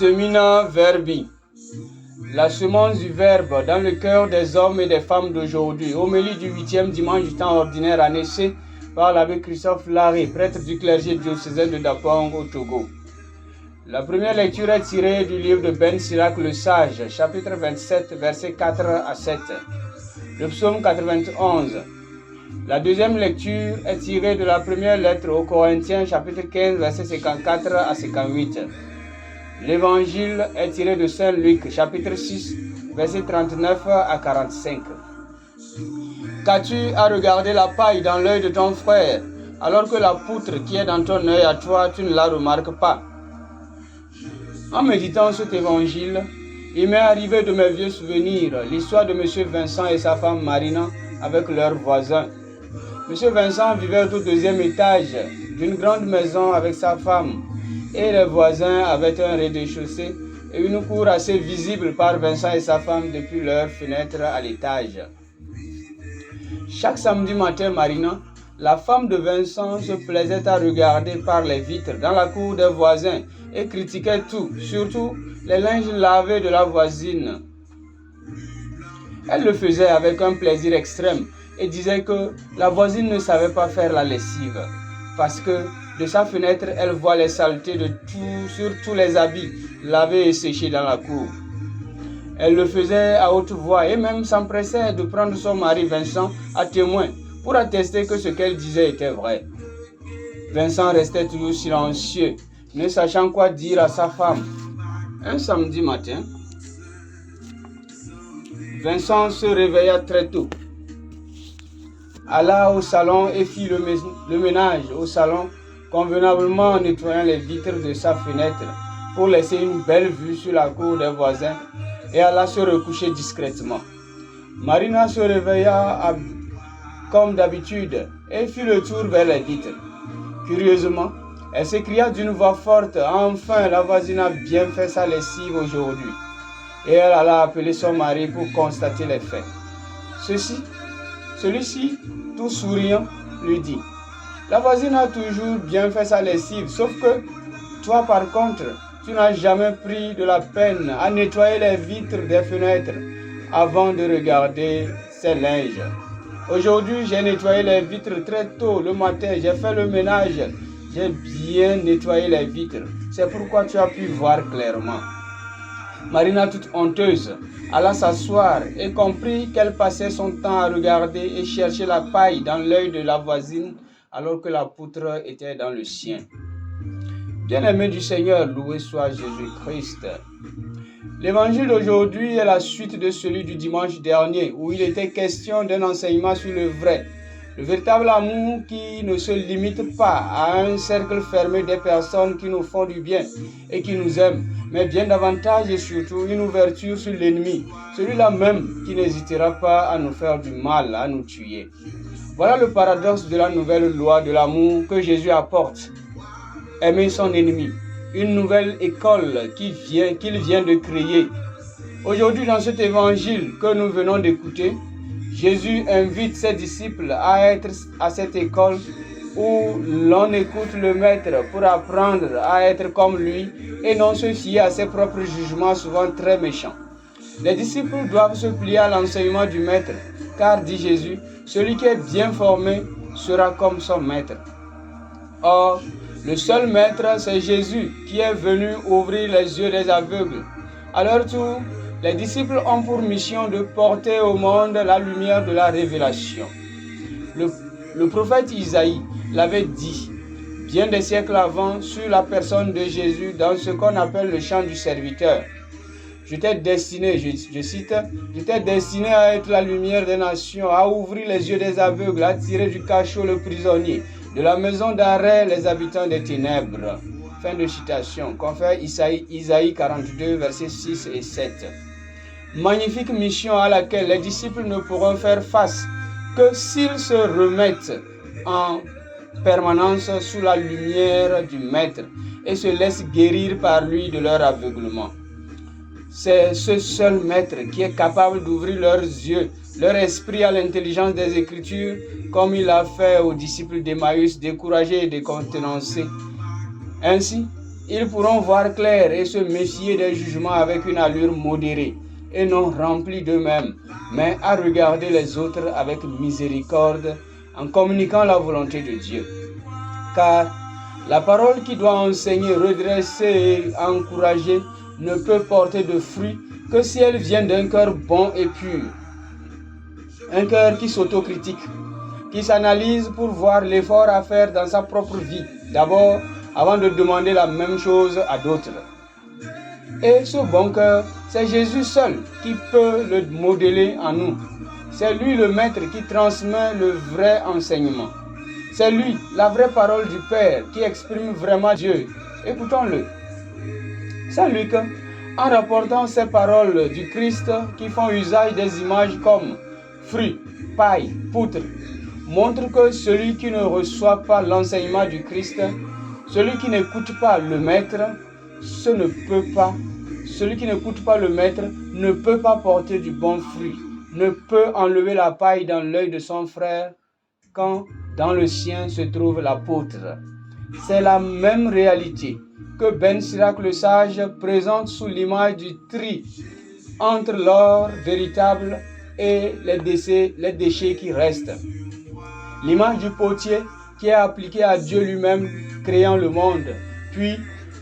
Semina Verbi. La semence du Verbe dans le cœur des hommes et des femmes d'aujourd'hui. Homélie du 8e dimanche du temps ordinaire année C par l'abbé Christophe Larré, prêtre du clergé diocésain de Dapong au Togo. La première lecture est tirée du livre de Ben Sirac le Sage, chapitre 27, versets 4 à 7. Le psaume 91. La deuxième lecture est tirée de la première lettre aux Corinthiens, chapitre 15, versets 54 à 58. L'évangile est tiré de Saint Luc, chapitre 6, versets 39 à 45. Qu'as-tu à regarder la paille dans l'œil de ton frère, alors que la poutre qui est dans ton œil à toi, tu ne la remarques pas? En méditant cet évangile, il m'est arrivé de mes vieux souvenirs l'histoire de M. Vincent et sa femme Marina avec leurs voisins. M. Vincent vivait au deuxième étage d'une grande maison avec sa femme et les voisins avaient un rez-de-chaussée et une cour assez visible par Vincent et sa femme depuis leur fenêtre à l'étage. Chaque samedi matin, Marina, la femme de Vincent, se plaisait à regarder par les vitres dans la cour des voisins et critiquait tout, surtout les linges lavés de la voisine. Elle le faisait avec un plaisir extrême et disait que la voisine ne savait pas faire la lessive parce que de sa fenêtre, elle voit les saletés sur tous les habits lavés et séchés dans la cour. Elle le faisait à haute voix et même s'empressait de prendre son mari Vincent à témoin pour attester que ce qu'elle disait était vrai. Vincent restait toujours silencieux, ne sachant quoi dire à sa femme. Un samedi matin, Vincent se réveilla très tôt, alla au salon et fit le ménage au salon, convenablement en nettoyant les vitres de sa fenêtre pour laisser une belle vue sur la cour des voisins et alla se recoucher discrètement. Marina se réveilla comme d'habitude et fit le tour vers les vitres. Curieusement, elle s'écria d'une voix forte: « Enfin, la voisine a bien fait sa lessive aujourd'hui. » Et elle alla appeler son mari pour constater les faits. Celui-ci, tout souriant, lui dit: « La voisine a toujours bien fait sa lessive, sauf que toi, par contre, tu n'as jamais pris de la peine à nettoyer les vitres des fenêtres avant de regarder ses linges. Aujourd'hui, j'ai nettoyé les vitres très tôt le matin, j'ai fait le ménage, j'ai bien nettoyé les vitres. C'est pourquoi tu as pu voir clairement. » Marina, toute honteuse, alla s'asseoir et comprit qu'elle passait son temps à regarder et chercher la paille dans l'œil de la voisine alors que la poutre était dans le sien. Bien-aimé du Seigneur, loué soit Jésus-Christ. L'évangile d'aujourd'hui est la suite de celui du dimanche dernier où il était question d'un enseignement sur le vrai. Le véritable amour qui ne se limite pas à un cercle fermé des personnes qui nous font du bien et qui nous aiment, mais bien davantage et surtout une ouverture sur l'ennemi, celui-là même qui n'hésitera pas à nous faire du mal, à nous tuer. Voilà le paradoxe de la nouvelle loi de l'amour que Jésus apporte. Aimer son ennemi, une nouvelle école qu'il vient de créer. Aujourd'hui, dans cet évangile que nous venons d'écouter, Jésus invite ses disciples à être à cette école où l'on écoute le maître pour apprendre à être comme lui et non se fier à ses propres jugements souvent très méchants. Les disciples doivent se plier à l'enseignement du maître, car, dit Jésus, celui qui est bien formé sera comme son maître. Or, le seul maître, c'est Jésus qui est venu ouvrir les yeux des aveugles. À leur tour, les disciples ont pour mission de porter au monde la lumière de la révélation. Le prophète Isaïe l'avait dit, bien des siècles avant, sur la personne de Jésus, dans ce qu'on appelle le chant du serviteur. Je t'ai destiné, je cite, « Je t'ai destiné à être la lumière des nations, à ouvrir les yeux des aveugles, à tirer du cachot le prisonnier, de la maison d'arrêt les habitants des ténèbres. » Fin de citation, confère Isaïe 42, versets 6 et 7. Magnifique mission à laquelle les disciples ne pourront faire face que s'ils se remettent en permanence sous la lumière du Maître et se laissent guérir par lui de leur aveuglement. C'est ce seul Maître qui est capable d'ouvrir leurs yeux, leur esprit à l'intelligence des Écritures, comme il l'a fait aux disciples d'Emmaüs, découragés et décontenancés. Ainsi, Ils pourront voir clair et se méfier des jugements avec une allure modérée et non remplie d'eux-mêmes, mais à regarder les autres avec miséricorde en communiquant la volonté de Dieu. Car la parole qui doit enseigner, redresser et encourager ne peut porter de fruits que si elle vient d'un cœur bon et pur. Un cœur qui s'autocritique, qui s'analyse pour voir l'effort à faire dans sa propre vie, d'abord avant de demander la même chose à d'autres. Et ce bon cœur, c'est Jésus seul qui peut le modeler en nous. C'est lui le maître qui transmet le vrai enseignement. C'est lui, la vraie parole du Père, qui exprime vraiment Dieu. Écoutons-le. Saint Luc, en rapportant ces paroles du Christ qui font usage des images comme fruits, paille, poutre, montre que celui qui ne reçoit pas l'enseignement du Christ, celui qui n'écoute pas le Maître, celui qui n'écoute pas le Maître ne peut pas porter du bon fruit, ne peut enlever la paille dans l'œil de son frère quand dans le sien se trouve l'apôtre. C'est la même réalité que Ben Sirac le sage présente sous l'image du tri entre l'or véritable et les déchets qui restent. L'image du potier qui est appliquée à Dieu lui-même créant le monde, puis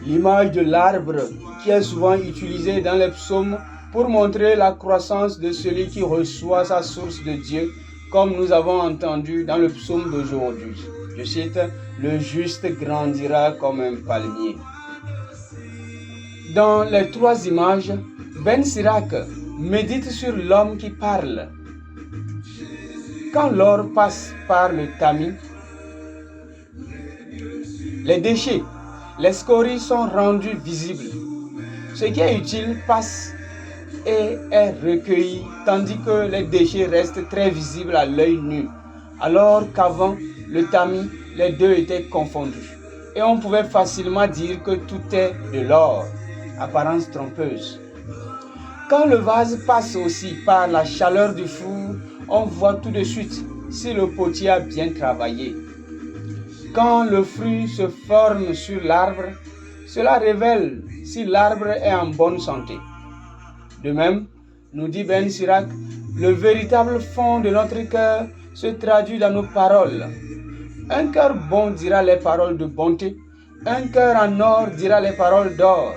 l'image de l'arbre qui est souvent utilisée dans les psaumes pour montrer la croissance de celui qui reçoit sa source de Dieu, comme nous avons entendu dans le psaume d'aujourd'hui. Je cite, « Le juste grandira comme un palmier ». Dans les trois images, Ben Sirac médite sur l'homme qui parle. Quand l'or passe par le tamis, les déchets, les scories sont rendus visibles. Ce qui est utile passe et est recueilli, tandis que les déchets restent très visibles à l'œil nu, alors qu'avant le tamis, les deux étaient confondus. Et on pouvait facilement dire que tout est de l'or, apparence trompeuse. Quand le vase passe aussi par la chaleur du four, on voit tout de suite si le potier a bien travaillé. Quand le fruit se forme sur l'arbre, cela révèle si l'arbre est en bonne santé. De même, nous dit Ben Sirac, le véritable fond de notre cœur se traduit dans nos paroles. Un cœur bon dira les paroles de bonté, un cœur en or dira les paroles d'or.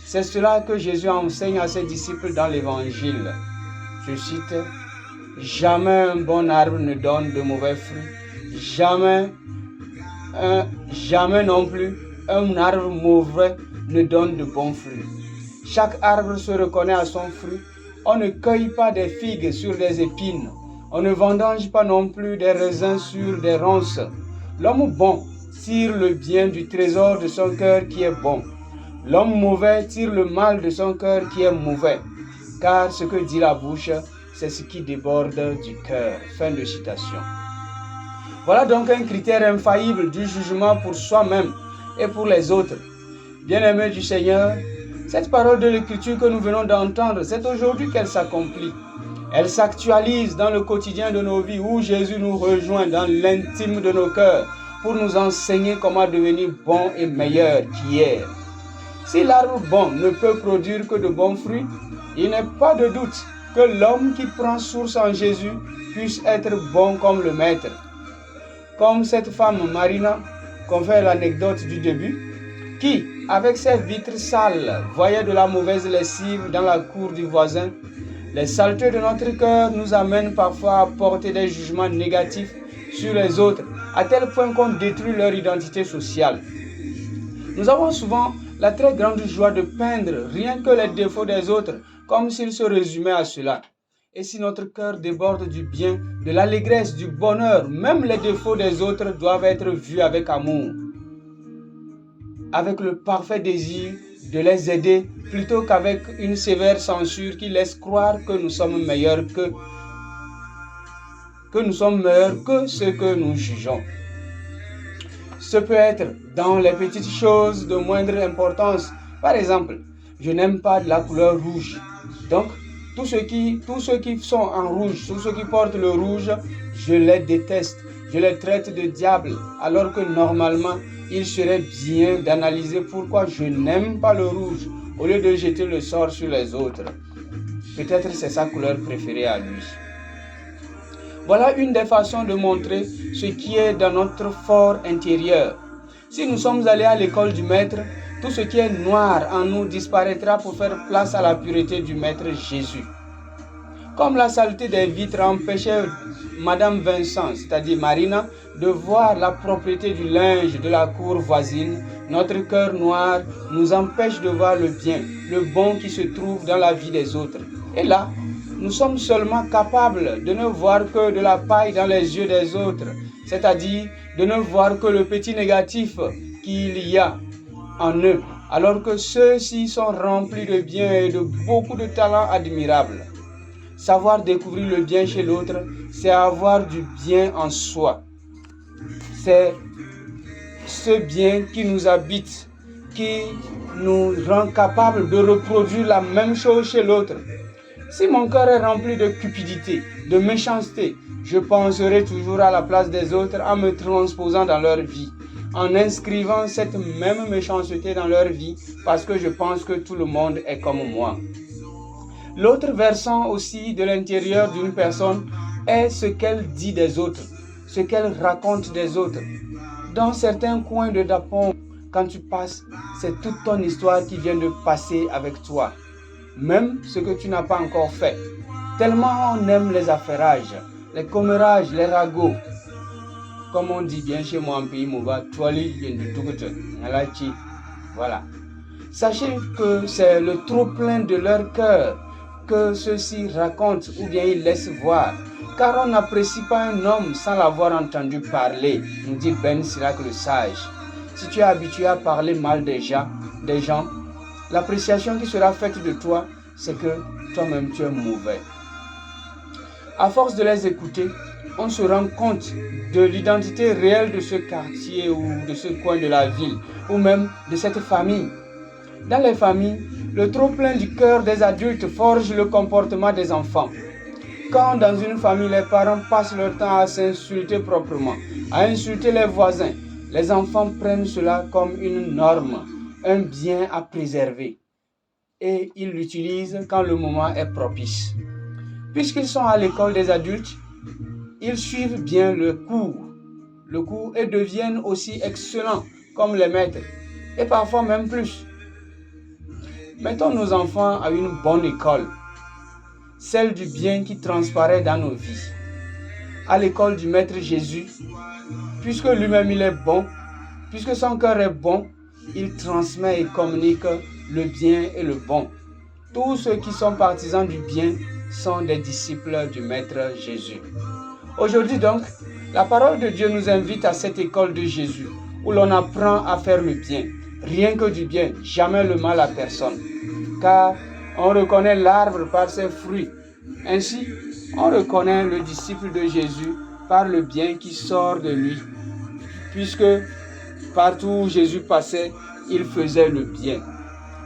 C'est cela que Jésus enseigne à ses disciples dans l'Évangile. Je cite, « Jamais un bon arbre ne donne de mauvais fruits, jamais non plus un arbre mauvais ne donne de bons fruits. Chaque arbre se reconnaît à son fruit. On ne cueille pas des figues sur des épines. On ne vendange pas non plus des raisins sur des ronces. L'homme bon tire le bien du trésor de son cœur qui est bon. L'homme mauvais tire le mal de son cœur qui est mauvais. Car ce que dit la bouche, c'est ce qui déborde du cœur. » Fin de citation. Voilà donc un critère infaillible du jugement pour soi-même et pour les autres. Bien-aimés du Seigneur, cette parole de l'Écriture que nous venons d'entendre, c'est aujourd'hui qu'elle s'accomplit. Elle s'actualise dans le quotidien de nos vies où Jésus nous rejoint dans l'intime de nos cœurs pour nous enseigner comment devenir bon et meilleur qu'hier. Si l'arbre bon ne peut produire que de bons fruits, il n'est pas de doute que l'homme qui prend source en Jésus puisse être bon comme le Maître. Comme cette femme Marina, qu'on fait l'anecdote du début, qui, avec ses vitres sales, voyait de la mauvaise lessive dans la cour du voisin. Les saletés de notre cœur nous amènent parfois à porter des jugements négatifs sur les autres, à tel point qu'on détruit leur identité sociale. Nous avons souvent la très grande joie de peindre rien que les défauts des autres, comme s'ils se résumaient à cela. Et si notre cœur déborde du bien, de l'allégresse, du bonheur, même les défauts des autres doivent être vus avec amour, avec le parfait désir de les aider, plutôt qu'avec une sévère censure qui laisse croire que nous sommes meilleurs que ce que nous jugeons. Ce peut être dans les petites choses de moindre importance. Par exemple, je n'aime pas la couleur rouge. Donc, tous ceux qui sont en rouge, tous ceux qui portent le rouge, je les déteste. Je les traite de diables, alors que normalement, il serait bien d'analyser pourquoi je n'aime pas le rouge au lieu de jeter le sort sur les autres. Peut-être c'est sa couleur préférée à lui. Voilà une des façons de montrer ce qui est dans notre fort intérieur. Si nous sommes allés à l'école du Maître, tout ce qui est noir en nous disparaîtra pour faire place à la pureté du Maître Jésus. Comme la saleté des vitres empêchait Madame Vincent, c'est-à-dire Marina, de voir la propreté du linge de la cour voisine, notre cœur noir nous empêche de voir le bien, le bon qui se trouve dans la vie des autres. Et là, nous sommes seulement capables de ne voir que de la paille dans les yeux des autres, c'est-à-dire de ne voir que le petit négatif qu'il y a en eux, alors que ceux-ci sont remplis de bien et de beaucoup de talents admirables. Savoir découvrir le bien chez l'autre, c'est avoir du bien en soi. C'est ce bien qui nous habite, qui nous rend capables de reproduire la même chose chez l'autre. Si mon cœur est rempli de cupidité, de méchanceté, je penserai toujours à la place des autres en me transposant dans leur vie, en inscrivant cette même méchanceté dans leur vie parce que je pense que tout le monde est comme moi. L'autre versant aussi de l'intérieur d'une personne est ce qu'elle dit des autres, ce qu'elle raconte des autres. Dans certains coins de Dapon, quand tu passes, c'est toute ton histoire qui vient de passer avec toi. Même ce que tu n'as pas encore fait. Tellement on aime les affairages, les commérages, les ragots. Comme on dit bien chez moi en pays Mouva, voilà. Sachez que c'est le trop-plein de leur cœur que ceux-ci racontent ou bien ils laissent voir. Car on n'apprécie pas un homme sans l'avoir entendu parler, nous dit Ben Sirac le sage. Si tu es habitué à parler mal des gens, l'appréciation qui sera faite de toi, c'est que toi-même tu es mauvais. À force de les écouter, on se rend compte de l'identité réelle de ce quartier ou de ce coin de la ville, ou même de cette famille. Dans les familles, le trop-plein du cœur des adultes forge le comportement des enfants. Quand dans une famille, les parents passent leur temps à s'insulter proprement, à insulter les voisins, les enfants prennent cela comme une norme, un bien à préserver. Et ils l'utilisent quand le moment est propice. Puisqu'ils sont à l'école des adultes, ils suivent bien le cours et deviennent aussi excellents comme les maîtres, et parfois même plus. Mettons nos enfants à une bonne école, celle du bien qui transparaît dans nos vies. À l'école du Maître Jésus, puisque lui-même il est bon, puisque son cœur est bon, il transmet et communique le bien et le bon. Tous ceux qui sont partisans du bien sont des disciples du Maître Jésus. Aujourd'hui donc, la parole de Dieu nous invite à cette école de Jésus, où l'on apprend à faire le bien. Rien que du bien, jamais le mal à personne. Car on reconnaît l'arbre par ses fruits. Ainsi, on reconnaît le disciple de Jésus par le bien qui sort de lui. Puisque partout où Jésus passait, il faisait le bien.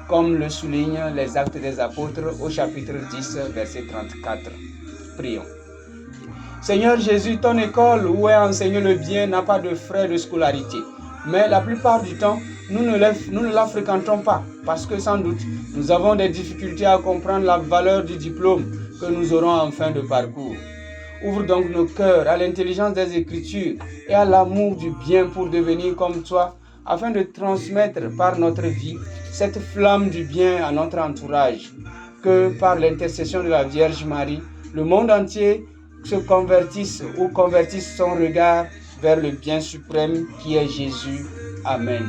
Comme le soulignent les Actes des Apôtres au chapitre 10, verset 34. Prions. Seigneur Jésus, ton école où est enseigné le bien n'a pas de frais de scolarité. Mais la plupart du temps, nous ne la fréquentons pas parce que sans doute, nous avons des difficultés à comprendre la valeur du diplôme que nous aurons en fin de parcours. Ouvre donc nos cœurs à l'intelligence des Écritures et à l'amour du bien pour devenir comme toi, afin de transmettre par notre vie cette flamme du bien à notre entourage. Que par l'intercession de la Vierge Marie, le monde entier se convertisse ou convertisse son regard vers le bien suprême qui est Jésus. Amen.